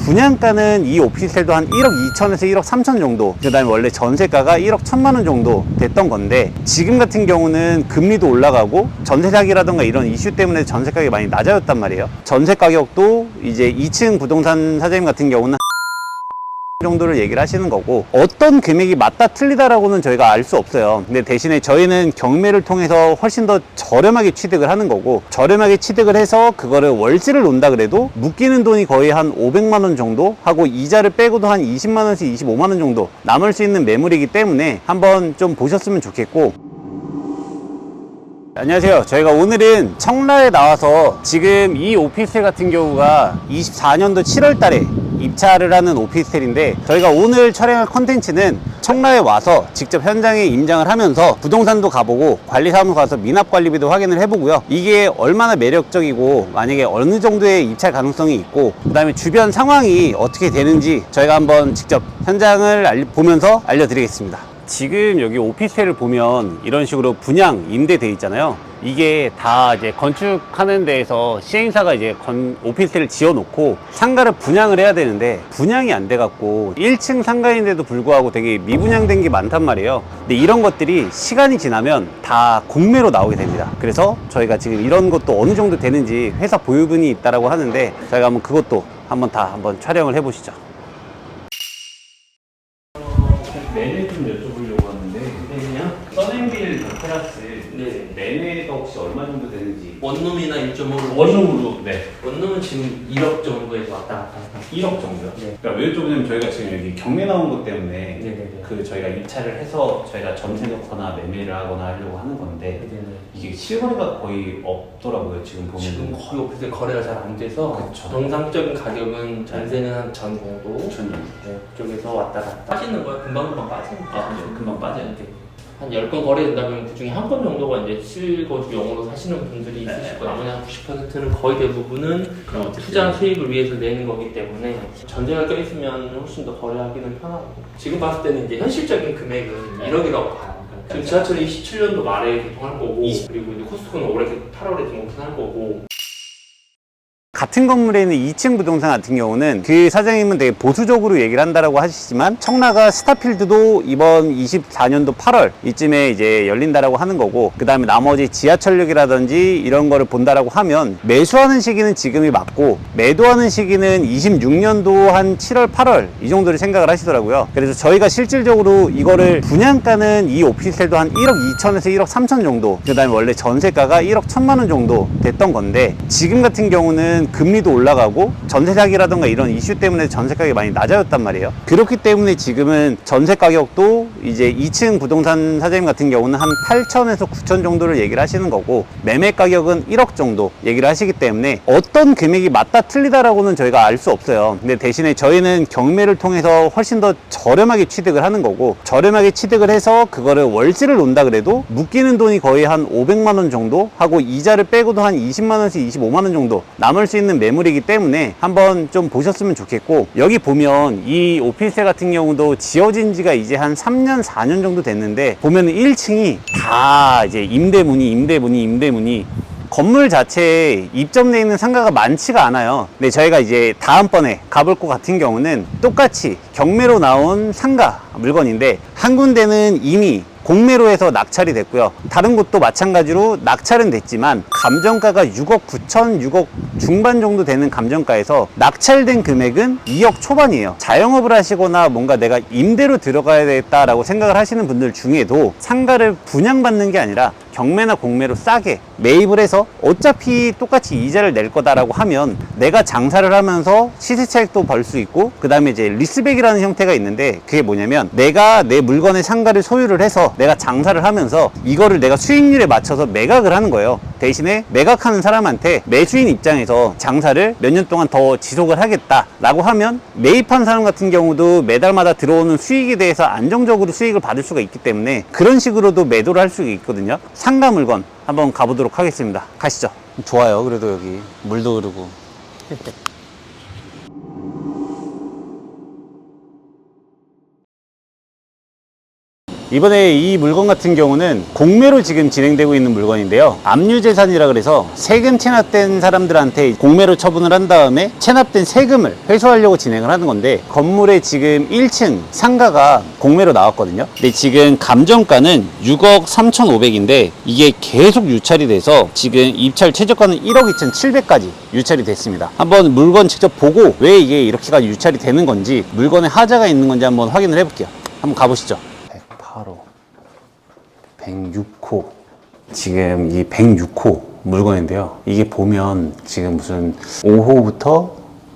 분양가는 이 오피스텔도 한 1억 2천에서 1억 3천 정도, 그 다음에 원래 전세가가 1억 1천만 원 정도 됐던 건데, 지금 같은 경우는 금리도 올라가고 전세 사기라던가 이런 이슈 때문에 전세 가격이 많이 낮아졌단 말이에요. 전세 가격도 이제 2층 부동산 사장님 같은 경우는 정도를 얘기를 하시는 거고, 어떤 금액이 맞다 틀리다라고는 저희가 알 수 없어요. 근데 대신에 저희는 경매를 통해서 훨씬 더 저렴하게 취득을 하는 거고, 저렴하게 취득을 해서 그거를 월세를 놓는다 그래도 묶이는 돈이 거의 한 500만 원 정도 하고, 이자를 빼고도 한 20만 원에서 25만 원 정도 남을 수 있는 매물이기 때문에 한번 좀 보셨으면 좋겠고. 안녕하세요. 저희가 오늘은 청라에 나와서 지금 이 오피스텔 같은 경우가 24년도 7월 달에 입찰을 하는 오피스텔인데, 저희가 오늘 촬영할 컨텐츠는 청라에 와서 직접 현장에 임장을 하면서 부동산도 가보고 관리사무소 가서 미납관리비도 확인을 해보고요. 이게 얼마나 매력적이고 만약에 어느 정도의 입찰 가능성이 있고, 그 다음에 주변 상황이 어떻게 되는지 저희가 한번 직접 현장을 보면서 알려드리겠습니다. 지금 여기 오피스텔을 보면 이런 식으로 분양 임대돼 있잖아요. 이게 다 이제 건축하는 데에서 시행사가 이제 오피스텔을 지어 놓고 상가를 분양을 해야 되는데, 분양이 안 돼 갖고 1층 상가인데도 불구하고 되게 미분양된 게 많단 말이에요. 근데 이런 것들이 시간이 지나면 다 공매로 나오게 됩니다. 그래서 저희가 지금 이런 것도 어느 정도 되는지 회사 보유분이 있다라고 하는데, 저희가 한번 그것도 한번 촬영을 해 보시죠. 매매 좀 여쭤보려고 하는데, 써낸빌 테라스 매매가 혹시 얼마 정도 되는지. 원룸이나 1.5룸? 원룸으로. 네. 원룸은 지금 1억 정도에서 왔다 갔다 합니다. 1억 정도요? 네. 그러니까 왜 여쭤보냐면, 저희가 지금 여기 경매 나온 것 때문에 네네네. 그 저희가 입찰을 해서 저희가 전세 놓거나 매매를 하거나 하려고 하는 건데, 네네. 이게 실거래가 거의 없더라고요. 지금 보면. 지금 거의 오피스텔 거래가 잘 안 돼서 그쵸. 정상적인 가격은 전세는 한 전 정도. 네, 그쪽에서 왔다 갔다 하시는 거예요. 금방금방 빠지니까. 아, 네. 금방 빠져요. 네. 한 10건 거래된다면 그 중에 한 건 정도가 이제 실거주용으로 사시는 분들이 네. 있으실 거예요. 나머지 한 90%는 거의 대부분은 그럼 투자 수익을 위해서 내는 거기 때문에 전제가 껴있으면 훨씬 더 거래하기는 편하고, 지금 봤을 때는 이제 현실적인 금액은 1억이라고 봐요. 지금 지하철이 27년도 말에 개통할 거고, 그리고 이제 코스트코는 올해 8월에 좀 오픈할 거고. 같은 건물에 있는 2층 부동산 같은 경우는 그 사장님은 되게 보수적으로 얘기를 한다라고 하시지만, 청라가 스타필드도 이번 24년도 8월 이쯤에 이제 열린다라고 하는 거고, 그 다음에 나머지 지하철역이라든지 이런 거를 본다라고 하면 매수하는 시기는 지금이 맞고, 매도하는 시기는 26년도 한 7월 8월 이 정도를 생각을 하시더라고요. 그래서 저희가 실질적으로 이거를 분양가는 이 오피스텔도 한 1억 2천에서 1억 3천 정도, 그 다음에 원래 전세가가 1억 1천만 원 정도 됐던 건데, 지금 같은 경우는 금리도 올라가고 전세 사기라던가 이런 이슈 때문에 전세 가격이 많이 낮아졌단 말이에요. 그렇기 때문에 지금은 전세 가격도 이제 2층 부동산 사장님 같은 경우는 한 8천에서 9천 정도를 얘기를 하시는 거고, 매매 가격은 1억 정도 얘기를 하시기 때문에 어떤 금액이 맞다 틀리다라고는 저희가 알 수 없어요. 근데 대신에 저희는 경매를 통해서 훨씬 더 저렴하게 취득을 하는 거고, 저렴하게 취득을 해서 그거를 월세를 놓는다 그래도 묶이는 돈이 거의 한 500만 원 정도 하고, 이자를 빼고도 한 20만 원에서 25만 원 정도 남을 수 있는 매물이기 때문에 한번 좀 보셨으면 좋겠고, 여기 보면 이 오피스텔 같은 경우도 지어진 지가 이제 한 3년 4년 정도 됐는데, 보면 1층이 다 이제 임대문이 건물 자체에 입점되어 있는 상가가 많지가 않아요. 근데 저희가 이제 다음번에 가볼 것 같은 경우는 똑같이 경매로 나온 상가 물건인데, 한 군데는 이미 공매로 해서 낙찰이 됐고요. 다른 곳도 마찬가지로 낙찰은 됐지만 감정가가 6억 9천, 6억 중반 정도 되는 감정가에서 낙찰된 금액은 2억 초반이에요. 자영업을 하시거나 뭔가 내가 임대로 들어가야 되겠다라고 생각을 하시는 분들 중에도 상가를 분양받는 게 아니라 경매나 공매로 싸게 매입을 해서 어차피 똑같이 이자를 낼 거다라고 하면 내가 장사를 하면서 시세 차익도 벌 수 있고, 그 다음에 이제 리스백이라는 형태가 있는데, 그게 뭐냐면 내가 내 물건의 상가를 소유를 해서 내가 장사를 하면서 이거를 내가 수익률에 맞춰서 매각을 하는 거예요. 대신에 매각하는 사람한테 매수인 입장에서 장사를 몇 년 동안 더 지속을 하겠다라고 하면, 매입한 사람 같은 경우도 매달마다 들어오는 수익에 대해서 안정적으로 수익을 받을 수가 있기 때문에 그런 식으로도 매도를 할 수가 있거든요. 상가 물건 한번 가보도록 하겠습니다. 가시죠. 좋아요. 그래도 여기 물도 흐르고. 이번에 이 물건 같은 경우는 공매로 지금 진행되고 있는 물건인데요. 압류재산이라 그래서 세금 체납된 사람들한테 공매로 처분을 한 다음에 체납된 세금을 회수하려고 진행을 하는 건데, 건물에 지금 1층 상가가 공매로 나왔거든요. 근데 지금 감정가는 6억 3,500인데 이게 계속 유찰이 돼서 지금 입찰 최저가는 1억 2,700까지 유찰이 됐습니다. 한번 물건 직접 보고 왜 이게 이렇게까지 유찰이 되는 건지, 물건에 하자가 있는 건지 한번 확인을 해볼게요. 한번 가보시죠. 108호, 106호. 지금 이 106호 물건인데요. 이게 보면 지금 무슨 5호부터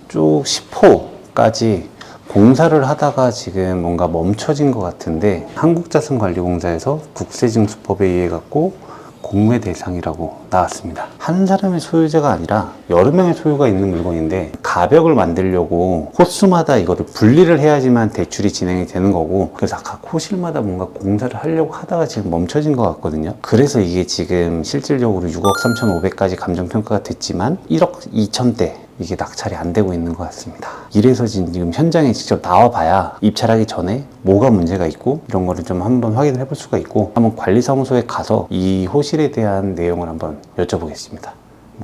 쭉 10호까지 공사를 하다가 지금 뭔가 멈춰진 것 같은데, 한국자산관리공사에서 국세징수법에 의해 갖고 공매 대상이라고 나왔습니다. 한 사람의 소유자가 아니라 여러 명의 소유가 있는 물건인데, 가벽을 만들려고 호수마다 이거를 분리를 해야지만 대출이 진행이 되는 거고, 그래서 각 호실마다 뭔가 공사를 하려고 하다가 지금 멈춰진 것 같거든요. 그래서 이게 지금 실질적으로 6억 3,500까지 감정평가가 됐지만 1억 2천대 이게 낙찰이 안 되고 있는 것 같습니다. 이래서 지금 현장에 직접 나와봐야 입찰하기 전에 뭐가 문제가 있고 이런 거를 좀 한번 확인을 해볼 수가 있고, 한번 관리사무소에 가서 이 호실에 대한 내용을 한번 여쭤보겠습니다.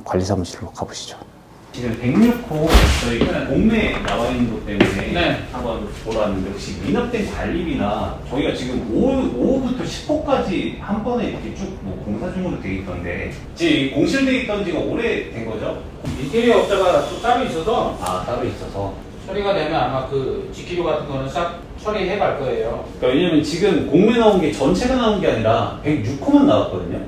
관리사무실로 가보시죠. 지금 106호 저희 공매 나와 있는 것 때문에 한번 보러 왔는데, 혹시 미납된 관리비나 저희가 지금 5호부터 10호까지 한 번에 이렇게 쭉 뭐 공사 중으로 돼 있던데, 지금 공실돼 있던 지가 오래된 거죠? 인테리어 업자가 또 따로 있어서 따로 있어서. 처리가 되면 아마 그 지키료 같은 거는 싹 처리해 갈 거예요. 그러니까 왜냐면 지금 공매 나온 게 전체가 나온 게 아니라 106호만 나왔거든요. 네,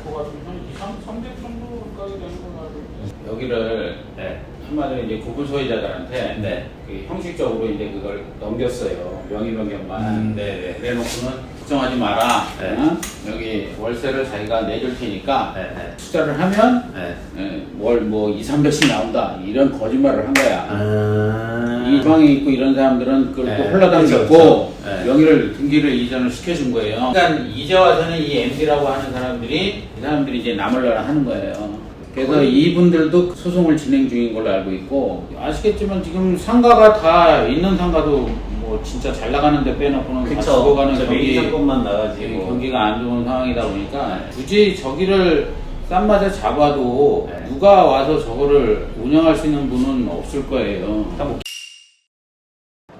6호 같은 한 300 정도까지 되는 걸로 알고 있어요. 여기를 한마디로 이제 구분 소유자들한테 그 형식적으로 이제 그걸 넘겼어요. 명의 변경만. 그래놓고는 걱정하지 마라. 여기 월세를 자기가 내줄 테니까 투자를 하면 월 뭐 200~300씩 나온다. 이런 거짓말을 한 거야. 이 방에 있고 이런 사람들은 그걸 또 홀라당 믿고 명의를 등기를 이전을 시켜준 거예요. 그러니까 이제 와서는 이 MD라고 하는 사람들이 이 사람들이 이제 남으려고 하는 거예요. 그래서 이분들도 소송을 진행 중인 걸로 알고 있고, 아시겠지만 지금 상가가 다 있는 상가도 뭐 진짜 잘 나가는 데 빼놓고는 다 죽어가는 상권만 나가지고 경기가 안 좋은 상황이다 보니까 굳이 저기를 싼 맛에 잡아도 누가 와서 저거를 운영할 수 있는 분은 없을 거예요.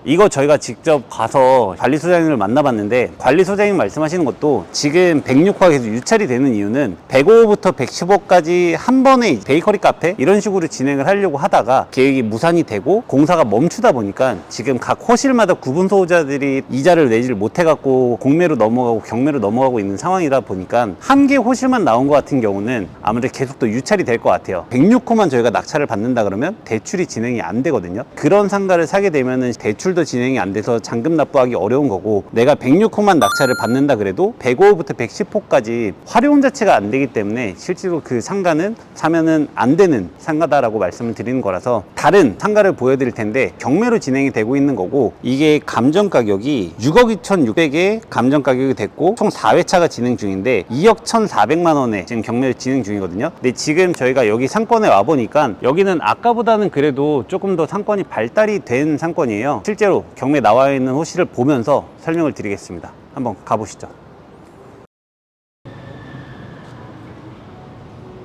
이거 저희가 직접 가서 관리소장님을 만나봤는데, 관리소장님 말씀하시는 것도 지금 106호가 계속 유찰이 되는 이유는 105호부터 110호까지 한 번에 베이커리 카페 이런 식으로 진행을 하려고 하다가 계획이 무산이 되고 공사가 멈추다 보니까 지금 각 호실마다 구분 소유자들이 이자를 내지를 못해갖고 공매로 넘어가고 경매로 넘어가고 있는 상황이다 보니까 한 개 호실만 나온 것 같은 경우는 아무래도 계속 또 유찰이 될 것 같아요. 106호만 저희가 낙찰을 받는다 그러면 대출이 진행이 안 되거든요. 그런 상가를 사게 되면은 대출 도 진행이 안 돼서 잔금 납부하기 어려운 거고, 내가 106호만 낙찰을 받는다 그래도 105호부터 110호까지 활용 자체가 안 되기 때문에 실제로 그 상가는 사면은 안 되는 상가다라고 말씀을 드리는 거라서, 다른 상가를 보여드릴 텐데 경매로 진행이 되고 있는 거고, 이게 감정 가격이 6억 2,600에 감정 가격이 됐고 총 4회차가 진행 중인데 2억 1,400만 원에 지금 경매를 진행 중이거든요. 근데 지금 저희가 여기 상권에 와 보니까 여기는 아까보다는 그래도 조금 더 상권이 발달이 된 상권이에요. 실제로 경매 나와 있는 호실을 보면서 설명을 드리겠습니다. 한번 가보시죠.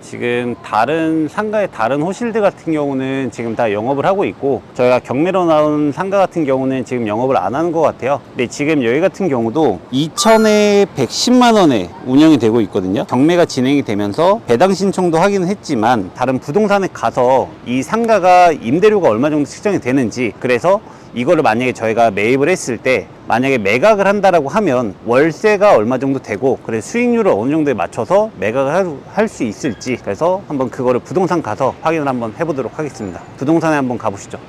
지금 다른 상가의 다른 호실들 같은 경우는 지금 다 영업을 하고 있고, 저희가 경매로 나온 상가 같은 경우는 지금 영업을 안 하는 것 같아요. 근데 지금 여기 같은 경우도 2천에 110만 원에 운영이 되고 있거든요. 경매가 진행이 되면서 배당 신청도 하긴 했지만, 다른 부동산에 가서 이 상가가 임대료가 얼마 정도 측정이 되는지, 그래서 이거를 만약에 저희가 매입을 했을 때 만약에 매각을 한다라고 하면 월세가 얼마 정도 되고, 그래서 수익률을 어느 정도에 맞춰서 매각을 할 수 있을지, 그래서 한번 그거를 부동산 가서 확인을 한번 해보도록 하겠습니다. 부동산에 한번 가보시죠.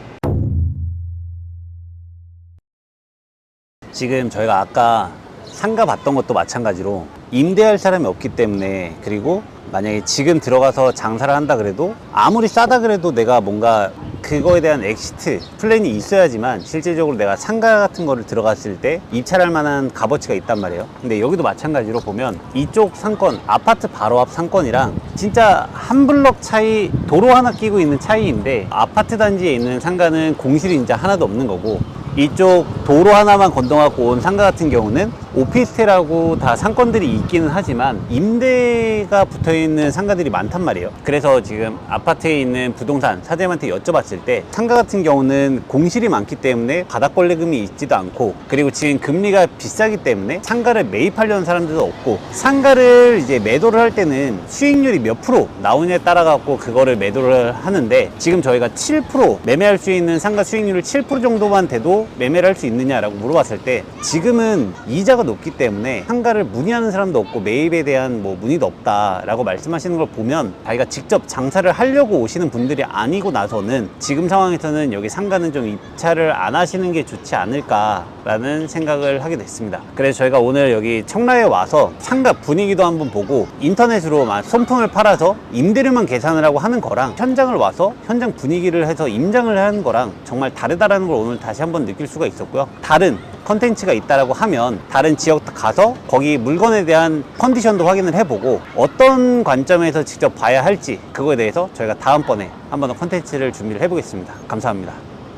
지금 저희가 아까 상가 봤던 것도 마찬가지로 임대할 사람이 없기 때문에, 그리고 만약에 지금 들어가서 장사를 한다 그래도 아무리 싸다 그래도 내가 뭔가 그거에 대한 엑시트 플랜이 있어야지만 실질적으로 내가 상가 같은 거를 들어갔을 때 입찰할 만한 값어치가 있단 말이에요. 근데 여기도 마찬가지로 보면 이쪽 상권, 아파트 바로 앞 상권이랑 진짜 한 블럭 차이, 도로 하나 끼고 있는 차이인데, 아파트 단지에 있는 상가는 공실이 진짜 하나도 없는 거고, 이쪽 도로 하나만 건너갖고 온 상가 같은 경우는 오피스텔하고 다 상권들이 있기는 하지만 임대가 붙어있는 상가들이 많단 말이에요. 그래서 지금 아파트에 있는 부동산 사장님한테 여쭤봤을 때 상가 같은 경우는 공실이 많기 때문에 바닥권리금이 있지도 않고, 그리고 지금 금리가 비싸기 때문에 상가를 매입하려는 사람들도 없고, 상가를 이제 매도를 할 때는 수익률이 몇 프로 나오냐에 따라 갖고 그거를 매도를 하는데, 지금 저희가 7% 매매할 수 있는 상가 수익률을 7% 정도만 돼도 매매를 할 수 있느냐라고 물어봤을 때, 지금은 이자가 높기 때문에 상가를 문의하는 사람도 없고 매입에 대한 뭐 문의도 없다라고 말씀하시는 걸 보면, 자기가 직접 장사를 하려고 오시는 분들이 아니고 나서는 지금 상황에서는 여기 상가는 좀 입찰을 안 하시는 게 좋지 않을까라는 생각을 하게 됐습니다. 그래서 저희가 오늘 여기 청라에 와서 상가 분위기도 한번 보고, 인터넷으로 막 손품을 팔아서 임대료만 계산을 하고 하는 거랑 현장을 와서 현장 분위기를 해서 임장을 하는 거랑 정말 다르다라는 걸 오늘 다시 한번 느낄 수가 있었고요. 다른 컨텐츠가 있다라고 하면 다른 지역 가서 거기 물건에 대한 컨디션도 확인을 해보고 어떤 관점에서 직접 봐야 할지, 그거에 대해서 저희가 다음번에 한 번 더 컨텐츠를 준비를 해보겠습니다. 감사합니다.